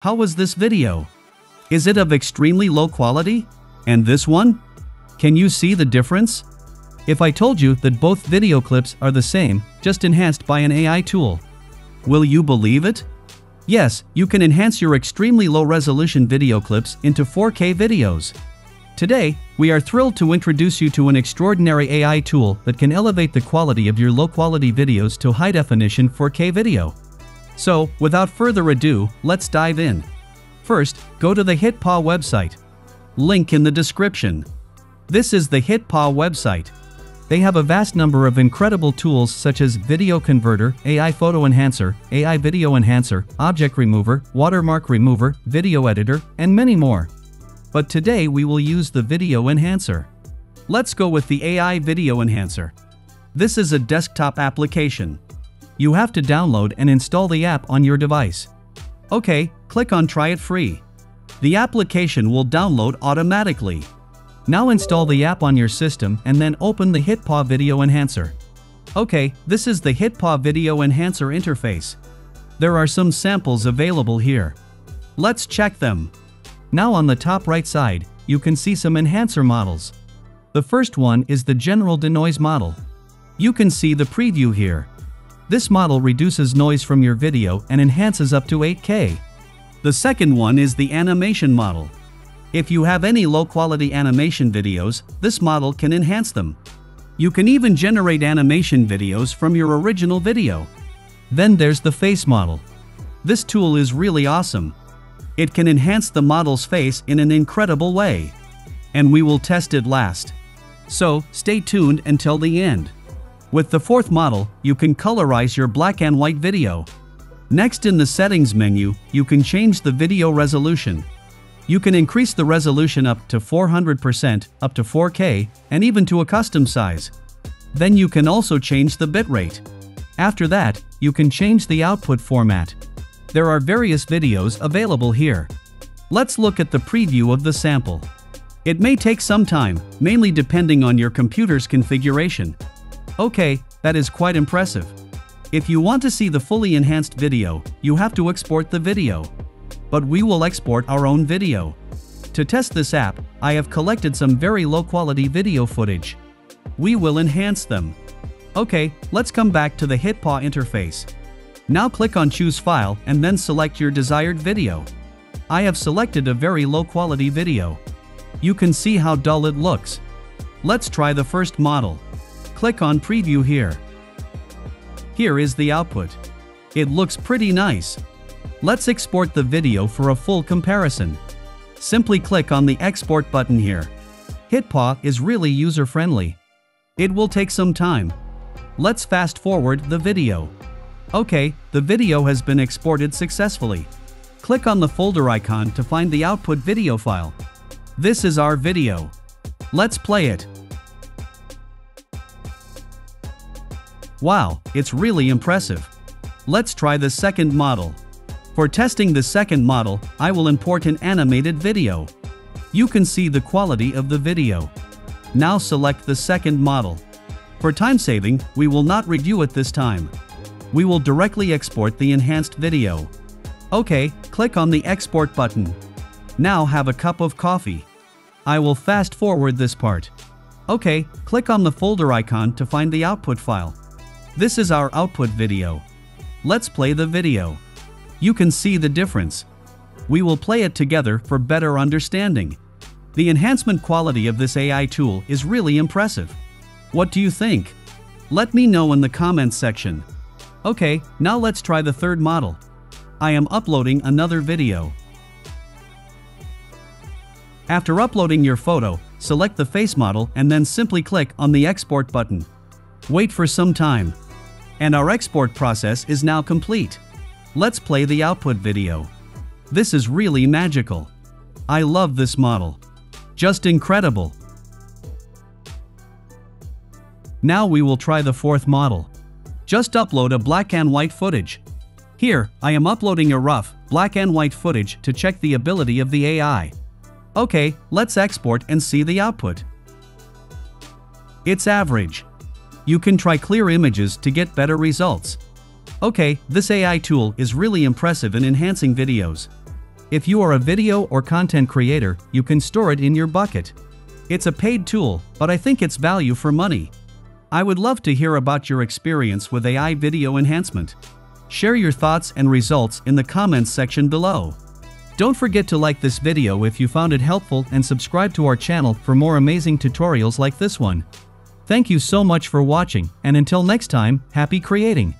How was this video? Is it of extremely low quality? And this one? Can you see the difference? If I told you that both video clips are the same, just enhanced by an AI tool, will you believe it? Yes, you can enhance your extremely low-resolution video clips into 4K videos. Today, we are thrilled to introduce you to an extraordinary AI tool that can elevate the quality of your low-quality videos to high-definition 4K video. So, without further ado, let's dive in. First, go to the HitPaw website. Link in the description. This is the HitPaw website. They have a vast number of incredible tools such as Video Converter, AI Photo Enhancer, AI Video Enhancer, Object Remover, Watermark Remover, Video Editor, and many more. But today we will use the Video Enhancer. Let's go with the AI Video Enhancer. This is a desktop application. You have to download and install the app on your device. Okay, click on Try It Free. The application will download automatically. Now install the app on your system and then open the HitPaw Video Enhancer. Okay, this is the HitPaw Video Enhancer interface. There are some samples available here. Let's check them. Now on the top right side, you can see some enhancer models. The first one is the General Denoise model. You can see the preview here. This model reduces noise from your video and enhances up to 8K. The second one is the Animation model. If you have any low-quality animation videos, this model can enhance them. You can even generate animation videos from your original video. Then there's the Face model. This tool is really awesome. It can enhance the model's face in an incredible way. And we will test it last. So, stay tuned until the end. With the fourth model, you can colorize your black and white video. Next, in the Settings menu, you can change the video resolution. You can increase the resolution up to 400%, up to 4K, and even to a custom size. Then you can also change the bitrate. After that, you can change the output format. There are various videos available here. Let's look at the preview of the sample. It may take some time, mainly depending on your computer's configuration. Okay, that is quite impressive. If you want to see the fully enhanced video, you have to export the video. But we will export our own video. To test this app, I have collected some very low-quality video footage. We will enhance them. Okay, let's come back to the HitPaw interface. Now click on Choose File and then select your desired video. I have selected a very low-quality video. You can see how dull it looks. Let's try the first model. Click on Preview here. Here is the output. It looks pretty nice. Let's export the video for a full comparison. Simply click on the Export button here. HitPaw is really user-friendly. It will take some time. Let's fast forward the video. Okay, the video has been exported successfully. Click on the folder icon to find the output video file. This is our video. Let's play it. Wow, it's really impressive. Let's try the second model. For testing the second model, I will import an animated video. You can see the quality of the video. Now select the second model. For time saving, we will not review it this time. We will directly export the enhanced video. Okay, click on the Export button. Now have a cup of coffee. I will fast forward this part. Okay, click on the folder icon to find the output file. This is our output video. Let's play the video. You can see the difference. We will play it together for better understanding. The enhancement quality of this AI tool is really impressive. What do you think? Let me know in the comments section. Okay, now let's try the third model. I am uploading another video. After uploading your photo, select the face model and then simply click on the Export button. Wait for some time. And our export process is now complete. Let's play the output video. This is really magical. I love this model. Just incredible. Now we will try the fourth model. Just upload a black and white footage. Here, I am uploading a rough, black and white footage to check the ability of the AI. Okay, let's export and see the output. It's average. You can try clear images to get better results. Okay, this AI tool is really impressive in enhancing videos. If you are a video or content creator, you can store it in your bucket. It's a paid tool, but I think it's value for money. I would love to hear about your experience with AI video enhancement. Share your thoughts and results in the comments section below. Don't forget to like this video if you found it helpful and subscribe to our channel for more amazing tutorials like this one. Thank you so much for watching, and until next time, happy creating!